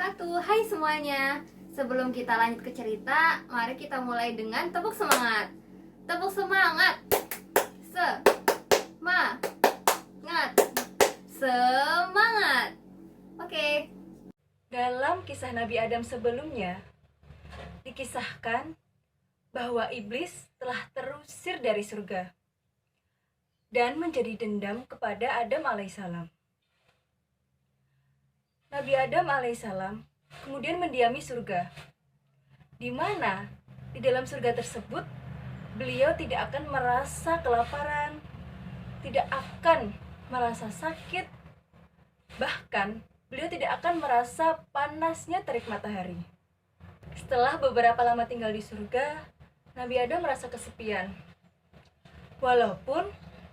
wabarakatuh. Hai semuanya. Sebelum kita lanjut ke cerita, mari kita mulai dengan tepuk semangat. Tepuk semangat. Semangat. Semangat. Oke. Dalam kisah Nabi Adam sebelumnya, dikisahkan bahwa iblis telah terusir dari surga dan menjadi dendam kepada Adam alaihissalam. Nabi Adam alaihissalam kemudian mendiami surga, di mana di dalam surga tersebut beliau tidak akan merasa kelaparan, tidak akan merasa sakit, bahkan beliau tidak akan merasa panasnya terik matahari. Setelah beberapa lama tinggal di surga, Nabi Adam merasa kesepian. Walaupun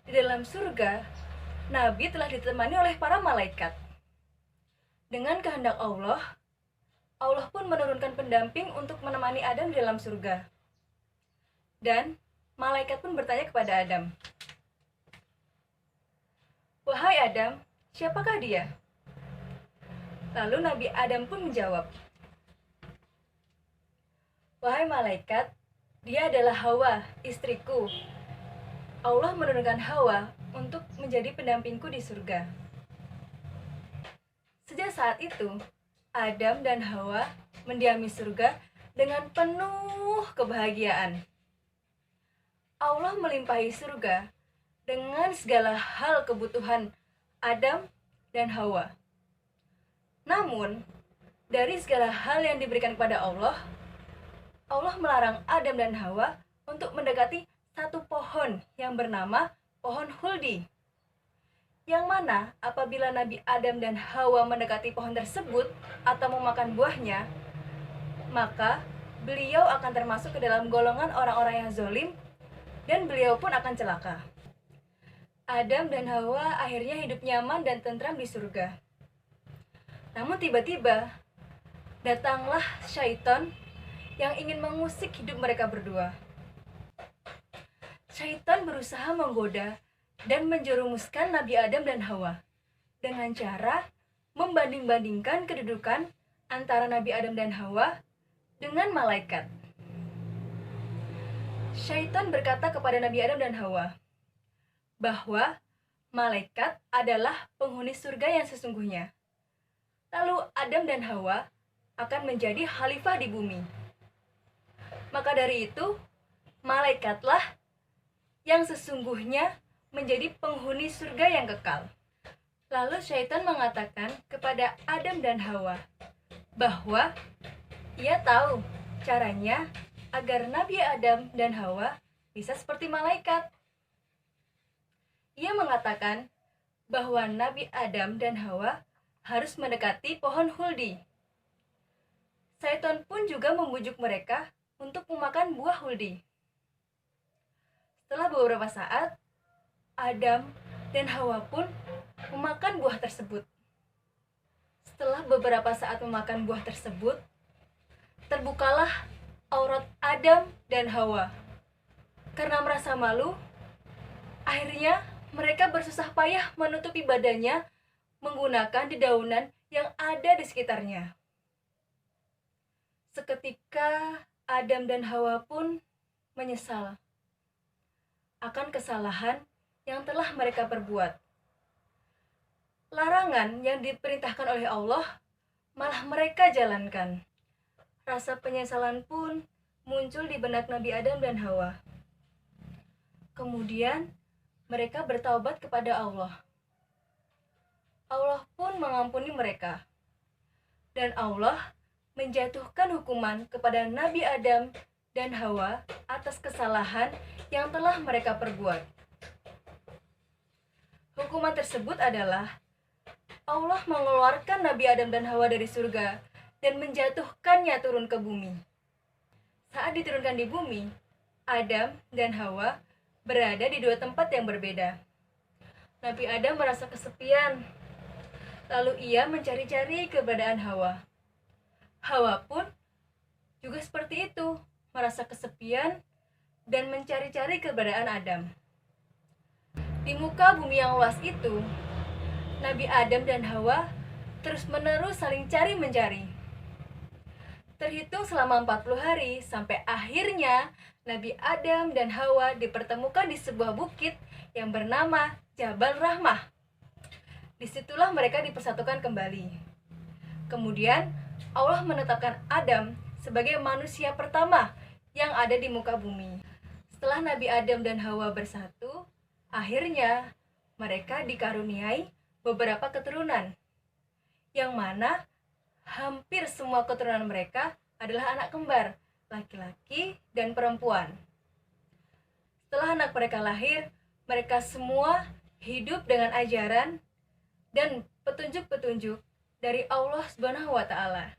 di dalam surga, Nabi telah ditemani oleh para malaikat. Dengan kehendak Allah, Allah pun menurunkan pendamping untuk menemani Adam di dalam surga. Dan malaikat pun bertanya kepada Adam, "Wahai Adam, siapakah dia?" Lalu Nabi Adam pun menjawab, "Wahai malaikat, dia adalah Hawa, istriku. Allah menurunkan Hawa untuk menjadi pendampingku di surga." Sejak saat itu, Adam dan Hawa mendiami surga dengan penuh kebahagiaan. Allah melimpahi surga dengan segala hal kebutuhan Adam dan Hawa. Namun, dari segala hal yang diberikan kepada Allah, Allah melarang Adam dan Hawa untuk mendekati satu pohon yang bernama pohon huldi. Yang mana apabila Nabi Adam dan Hawa mendekati pohon tersebut atau memakan buahnya, maka beliau akan termasuk ke dalam golongan orang-orang yang zalim dan beliau pun akan celaka. Adam dan Hawa akhirnya hidup nyaman dan tentram di surga. Namun tiba-tiba datanglah syaitan yang ingin mengusik hidup mereka berdua. Syaitan berusaha menggoda dan menjerumuskan Nabi Adam dan Hawa dengan cara membanding-bandingkan kedudukan antara Nabi Adam dan Hawa dengan malaikat. Syaitan berkata kepada Nabi Adam dan Hawa bahwa malaikat adalah penghuni surga yang sesungguhnya. Lalu Adam dan Hawa akan menjadi khalifah di bumi. Maka dari itu, malaikatlah yang sesungguhnya menjadi penghuni surga yang kekal. Lalu syaitan mengatakan kepada Adam dan Hawa bahwa ia tahu caranya agar Nabi Adam dan Hawa bisa seperti malaikat. Ia mengatakan bahwa Nabi Adam dan Hawa harus mendekati pohon huldi. Syaitan pun juga membujuk mereka untuk memakan buah huldi. Setelah beberapa saat, Adam dan Hawa pun memakan buah tersebut. Setelah beberapa saat memakan buah tersebut, terbukalah aurat Adam dan Hawa. Karena merasa malu, akhirnya mereka bersusah payah menutupi badannya menggunakan dedaunan yang ada di sekitarnya. Seketika Adam dan Hawa pun menyesal akan kesalahan yang telah mereka perbuat. Larangan yang diperintahkan oleh Allah malah mereka jalankan. Rasa penyesalan pun muncul di benak Nabi Adam dan Hawa. Kemudian mereka bertaubat kepada Allah. Allah pun mengampuni mereka. Dan Allah menjatuhkan hukuman kepada Nabi Adam dan Hawa atas kesalahan yang telah mereka perbuat. Hukuman tersebut adalah Allah mengeluarkan Nabi Adam dan Hawa dari surga dan menjatuhkannya turun ke bumi. Saat diturunkan di bumi, Adam dan Hawa berada di dua tempat yang berbeda. Nabi Adam merasa kesepian, lalu ia mencari-cari keberadaan Hawa. Hawa pun juga seperti itu, merasa kesepian dan mencari-cari keberadaan Adam. Di muka bumi yang luas itu, Nabi Adam dan Hawa terus-menerus saling cari-mencari. Terhitung selama 40 hari sampai akhirnya Nabi Adam dan Hawa dipertemukan di sebuah bukit yang bernama Jabal Rahmah. Disitulah mereka dipersatukan kembali. Kemudian Allah menetapkan Adam sebagai manusia pertama yang ada di muka bumi. Setelah Nabi Adam dan Hawa bersatu, akhirnya mereka dikaruniai beberapa keturunan, yang mana hampir semua keturunan mereka adalah anak kembar, laki-laki dan perempuan. Setelah anak mereka lahir, mereka semua hidup dengan ajaran dan petunjuk-petunjuk dari Allah Subhanahu wa Ta'ala.